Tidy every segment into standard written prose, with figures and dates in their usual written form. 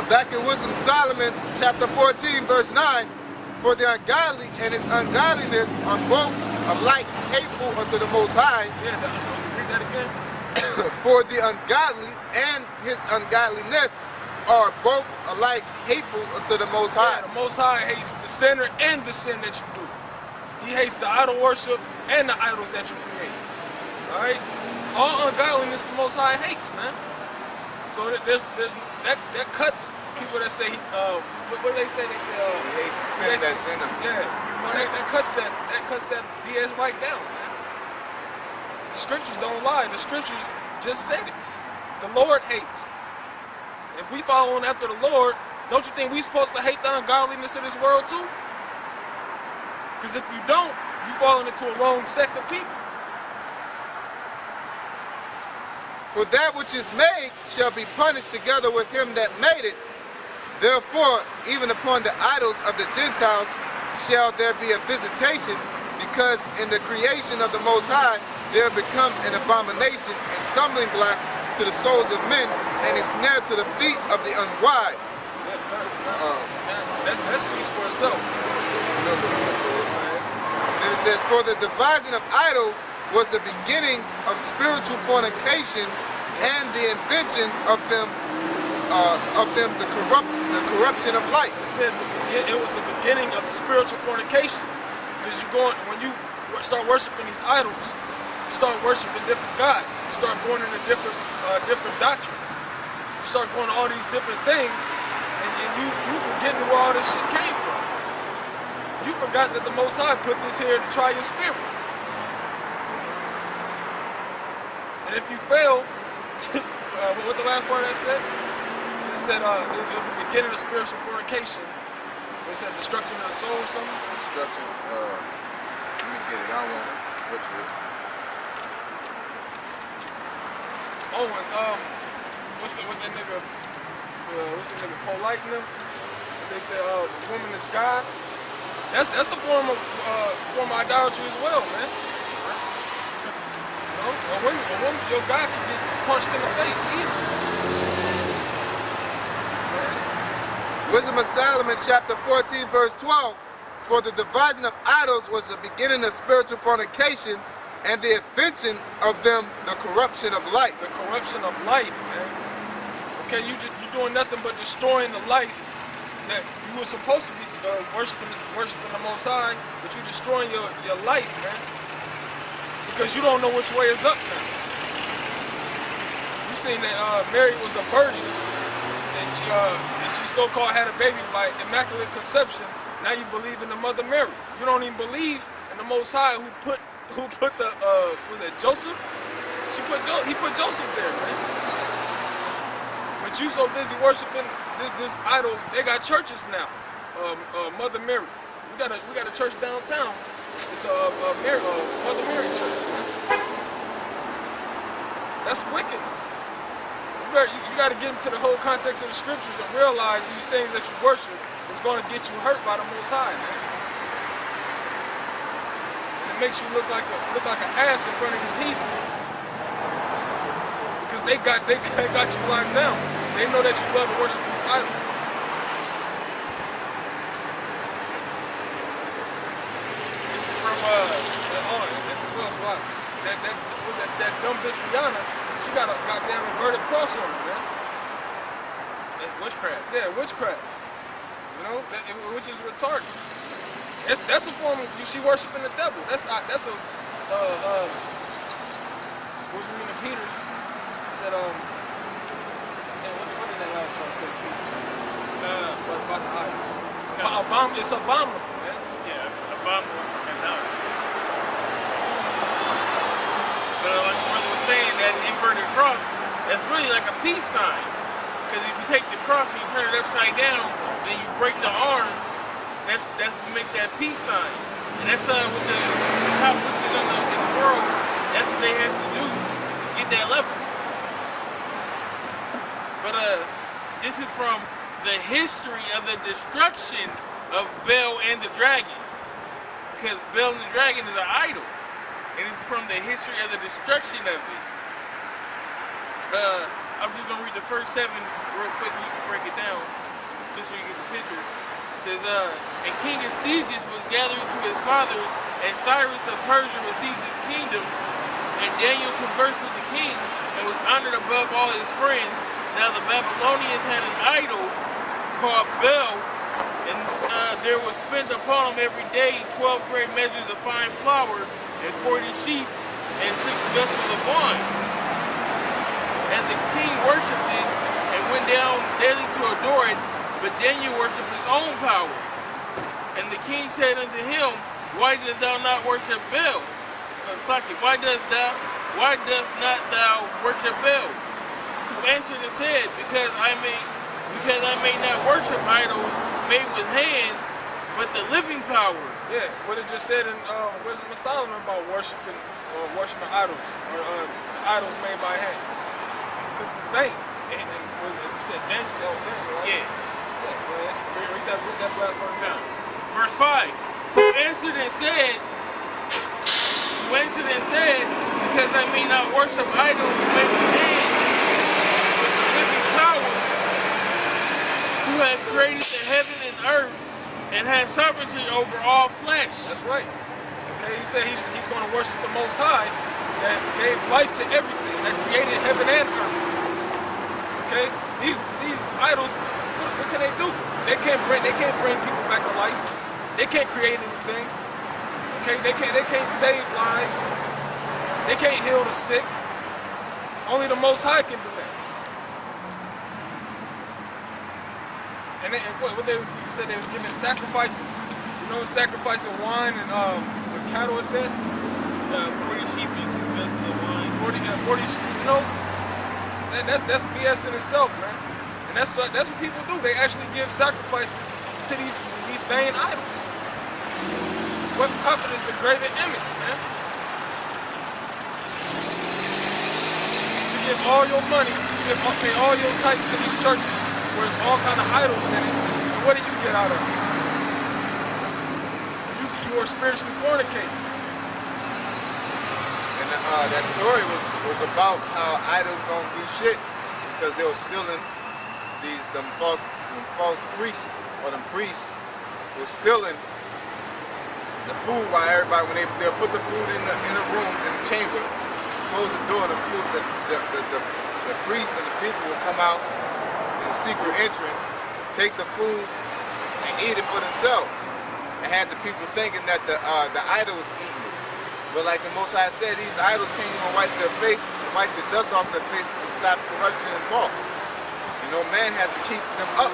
Back in Wisdom of Solomon, chapter 14, verse 9, for the ungodly and his ungodliness are both alike hateful unto the Most High. Yeah, read that again. For the ungodly and his ungodliness are both alike hateful unto the Most High. Yeah, the Most High hates the sinner and the sin that you do. He hates the idol worship and the idols that you create. All right? All ungodliness the Most High hates, man. So there's that cuts people that say what do they say? They say he hates the sin that's in him. Yeah, that cuts that BS right down, man. The scriptures don't lie. The scriptures just said it. The Lord hates. If we follow on after the Lord, don't you think we're supposed to hate the ungodliness of this world too? Because if you don't, you falling into a wrong sect of people. For that which is made shall be punished together with him that made it. Therefore, even upon the idols of the Gentiles shall there be a visitation, because in the creation of the Most High there become an abomination and stumbling blocks to the souls of men, and a snare to the feet of the unwise. That speaks for itself. And it says, for the devising of idols was the beginning of spiritual fornication, and the invention of them the corruption of life. It says it was the beginning of spiritual fornication, because when you start worshiping these idols, you start worshiping different gods. You start going into different doctrines. You start going to all these different things, and you forgetting where all this shit came from. You forgot that the Most High put this here to try your spirit. And if you fail, what the last part I said? It said it was the beginning of spiritual fornication. It said destruction of the soul or something? Destruction, let me get it, I don't want to butcher it. Oh, and what's that nigga polite in them? They said the woman is God. That's a form of idolatry as well, man. A woman, your God can get punched in the face easily. Wisdom of Solomon, chapter 14, verse 12. For the devising of idols was the beginning of spiritual fornication, and the invention of them the corruption of life. The corruption of life, man. Okay, you're doing nothing but destroying the life that you were supposed to be worshiping the Most High, but you're destroying your life, man. Because you don't know which way is up now. You seen that Mary was a virgin, and she so-called had a baby by immaculate conception. Now you believe in the Mother Mary. You don't even believe in the Most High who put the was it Joseph? He put Joseph there, man. But you so busy worshiping this idol. They got churches now. Mother Mary. We got a church downtown. It's a Mother Mary church. That's wickedness. You got to get into the whole context of the scriptures and realize these things that you worship is going to get you hurt by the Most High, man. And it makes you look like an ass in front of these heathens, because they got you locked down. They know that you love to worship these idols. That dumb bitch Rihanna, she got a goddamn inverted cross on her, man. That's witchcraft. Yeah, witchcraft. You know, which is retarded. That's a form of she worshiping the devil. That's a what was Rena Peters said what did that last part say? About the idols. It's abominable, man. Yeah, abominable. Like Brother was saying, that inverted cross, that's really like a peace sign. Because if you take the cross and you turn it upside down, then you break the arms, that's what makes that peace sign. And that's what the top witches in the world, that's what they have to do to get that level. But this is from the history of the destruction of Bel and the dragon. Because Bel and the dragon is an idol. And it's from the history of the destruction of it. I'm just gonna read the first 7 real quick. You can break it down just so you get the picture. It says, and King Astyages was gathering to his fathers, and Cyrus of Persia received his kingdom, and Daniel conversed with the king and was honored above all his friends. Now the Babylonians had an idol called Bel, and there was spent upon him every day 12 great measures of fine flour, and 40 sheep, and 6 vessels of wine. And the king worshipped it, and went down daily to adore it, but Daniel worshipped his own power. And the king said unto him, Why dost thou not worship Bel? Why dost not thou worship Bel? Who answered and said, Because I may not worship idols made with hands, but the living power. Yeah, what it just said in Wisdom of Solomon about worshiping idols, or idols made by hands. Because it's vain. And you said Daniel, right? Yeah. Read that last part down. Verse 5. Who answered and said, Because I may not worship idols made with hands, but the living power, who has created the heaven and earth, and has sovereignty over all flesh. That's right. Okay, he said he's going to worship the Most High that gave life to everything, that created heaven and earth. Okay, these idols, what can they do? They can't bring people back to life. They can't create anything. Okay, they can't save lives. They can't heal the sick. Only the Most High can do that. And you said they was giving sacrifices. You know, sacrificing wine and what cattle it said? 40 sheep and 6 vessels of wine. 40, you know, that's BS in itself, man. And that's what people do. They actually give sacrifices to these vain idols. What profit is the graven image, man? You give all your money, pay all your tithes to these churches where there's all kind of idols in it. And what do you get out of it? You are spiritually fornicating. And that story was about how idols don't do shit because they were stealing them false priests, or them priests were stealing the food while everybody, when they'll put the food in a room, in the chamber, close the door, and the priests and the people will come out in secret entrance, take the food and eat it for themselves, and had the people thinking that the idol was eating it. But like the Most High said, these idols can't even wipe their face, wipe the dust off their faces to stop corruption and moth. You know, man has to keep them up.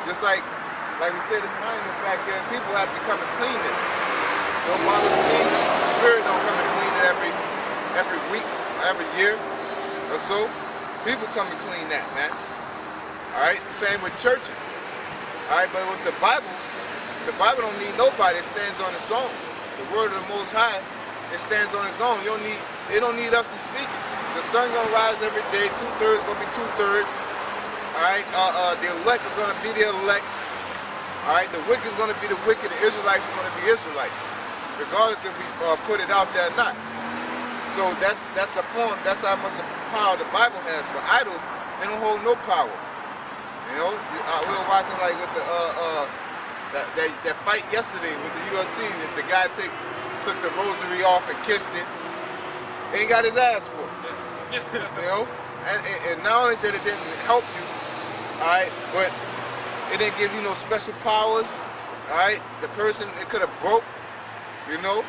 Just like we said in Monument back there, people have to come and clean this. Don't bother to clean it. The spirit don't come and clean it every week or every year or so. People come and clean that, man. Alright, same with churches. Alright, but with the Bible don't need nobody. It stands on its own. The word of the Most High, it stands on its own. It don't need us to speak it. The sun gonna rise every day. 2/3 gonna be 2/3. Alright, the elect is gonna be the elect. Alright, the wicked is gonna be the wicked. The Israelites are gonna be Israelites, regardless if we put it out there or not. So that's the point. That's how much power the Bible has. But idols, they don't hold no power. You know, we were watching like with the that fight yesterday with the UFC. If the guy took the rosary off and kissed it, he ain't got his ass for it. You know, and not only that it didn't help you, all right, but it didn't give you no special powers. All right, the person, it could have broke. You know,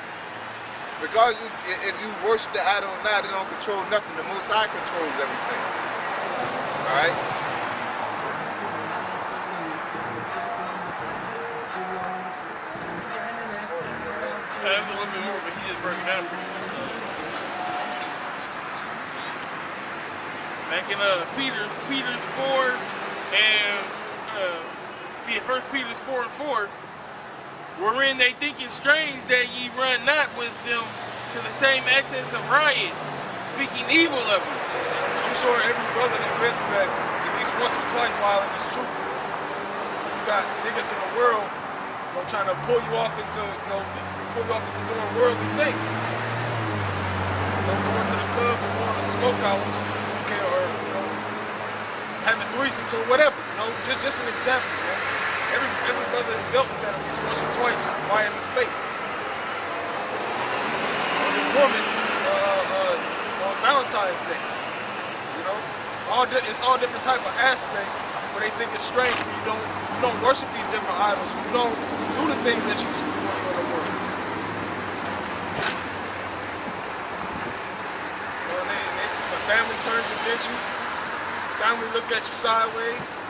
because if you worship the idol or not, it don't control nothing. The Most High controls everything. All right. That's a little bit more, but he just broke it down for you. So. Back in Peter's 4 and 1 Peter's 4 and 4, wherein they think it strange that ye run not with them to the same excess of riot, speaking evil of you. I'm sure every brother that read through that at least once or twice while in this truth. You got niggas in the world, you know, trying to pull you off into, doing worldly things. You know, going to the club or going to the smokehouse, okay, or having threesomes or whatever. You know, just an example. Man. Every brother has dealt with that at least once or twice while in this faith. The woman on Valentine's Day. You know, it's all different type of aspects where they think it's strange when you don't worship these different idols. You don't do the things that you should do in the world. You know, they see the family turns against you. Family look at you sideways.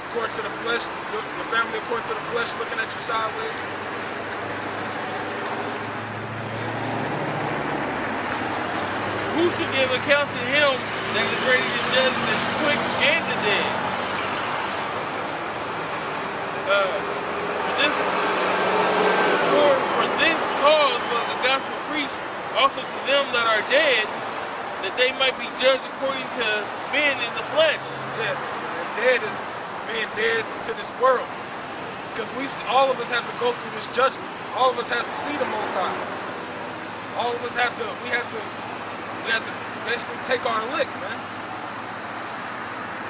According to the flesh, your family according to the flesh looking at you sideways. Who should give account to him that is ready to judge the quick and the dead? For this cause was the gospel preached also to them that are dead, that they might be judged according to men in the flesh. Yeah, and dead is being dead to this world. Because all of us have to go through this judgment. All of us has to see the Most High. All of us we have to basically take our lick, man.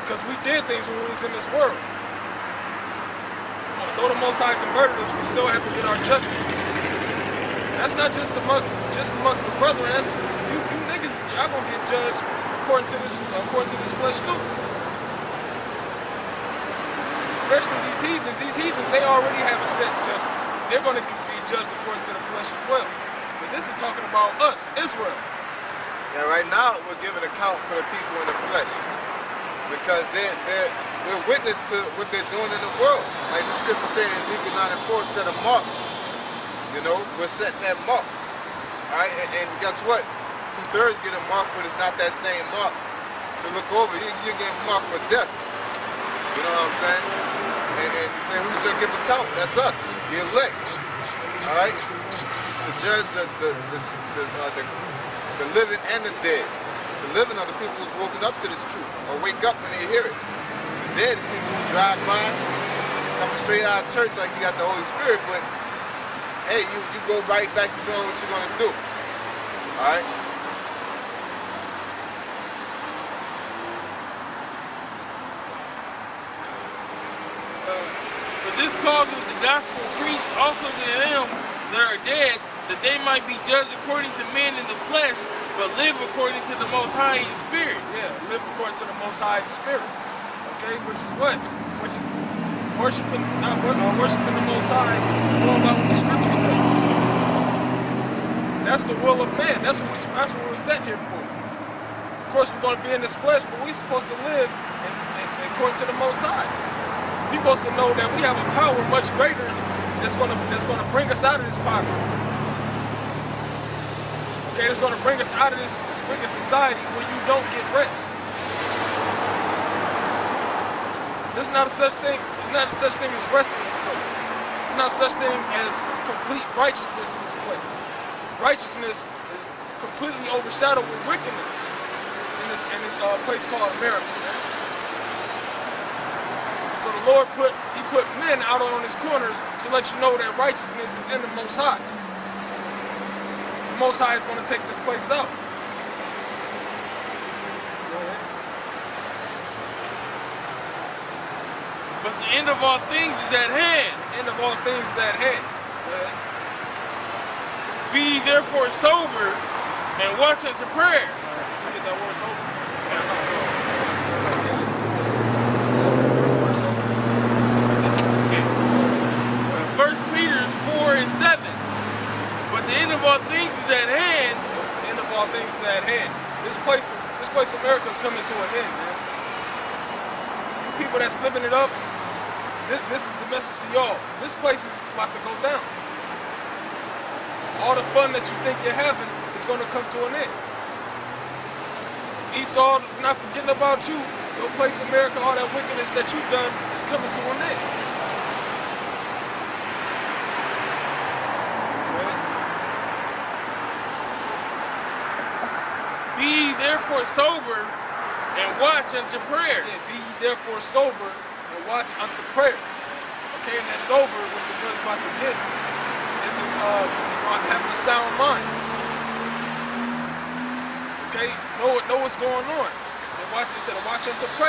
Because we did things when we was in this world. Though the Most High converted us, we still have to get our judgment. That's not just amongst the brethren. You niggas, y'all gonna get judged according to this flesh too. Especially these heathens. These heathens, they already have a set judgment. They're gonna be judged according to the flesh as well. But this is talking about us, Israel. Yeah, right now we're giving account for the people in the flesh, because we're witness to what they're doing in the world. Like the scripture says, Ezekiel 9:4 set a mark. You know, we're setting that mark. All right, and guess what? 2/3 get a mark, but it's not that same mark. To look over, you're getting marked for death. You know what I'm saying? And saying who shall give account? That's us, the elect. All right, the judge, the living and the dead. The living are the people who's woken up to this truth, or wake up when they hear it. The dead is people who drive by, coming straight out of church like you got the Holy Spirit, but hey, you go right back to doing what you're gonna do. Alright? For this cause was the gospel preached also to them that are dead, that they might be judged according to men in the flesh, but live according to the Most High in spirit. Yeah, live according to the Most High in spirit. Okay, which is what? Which is worshiping the Most High, going by what the scriptures say. That's the will of man. That's what we're set here for. Of course, we're going to be in this flesh, but we're supposed to live according to the Most High. We're supposed to know that we have a power much greater that's going to bring us out of this poverty. Okay, it's going to bring us out of this wicked society where you don't get rest. There's not a such thing as rest in this place. There's not such thing as complete righteousness in this place. Righteousness is completely overshadowed with wickedness in this place called America, man. So the Lord put men out on his corners to let you know that righteousness is in the Most High. The Most High is going to take this place out. But the end of all things is at hand. End of all things is at hand. Be ye therefore sober and watch unto prayer. Look at that word sober. First Peter 4:7. But the end of all things is at hand. The end of all things is at hand. This place America is coming to an end, man. You people that's living it up, this is the message to y'all. This place is about to go down. All the fun that you think you're having is going to come to an end. Esau, not forgetting about you. Your place, America, all that wickedness that you've done is coming to an end. Be ye therefore sober and watch unto prayer. Yeah, be ye therefore sober and watch unto prayer. Okay, and that sober was the brother's about to get. It was having a sound mind. Okay, know what's going on. And Watch, it said, watch unto pray.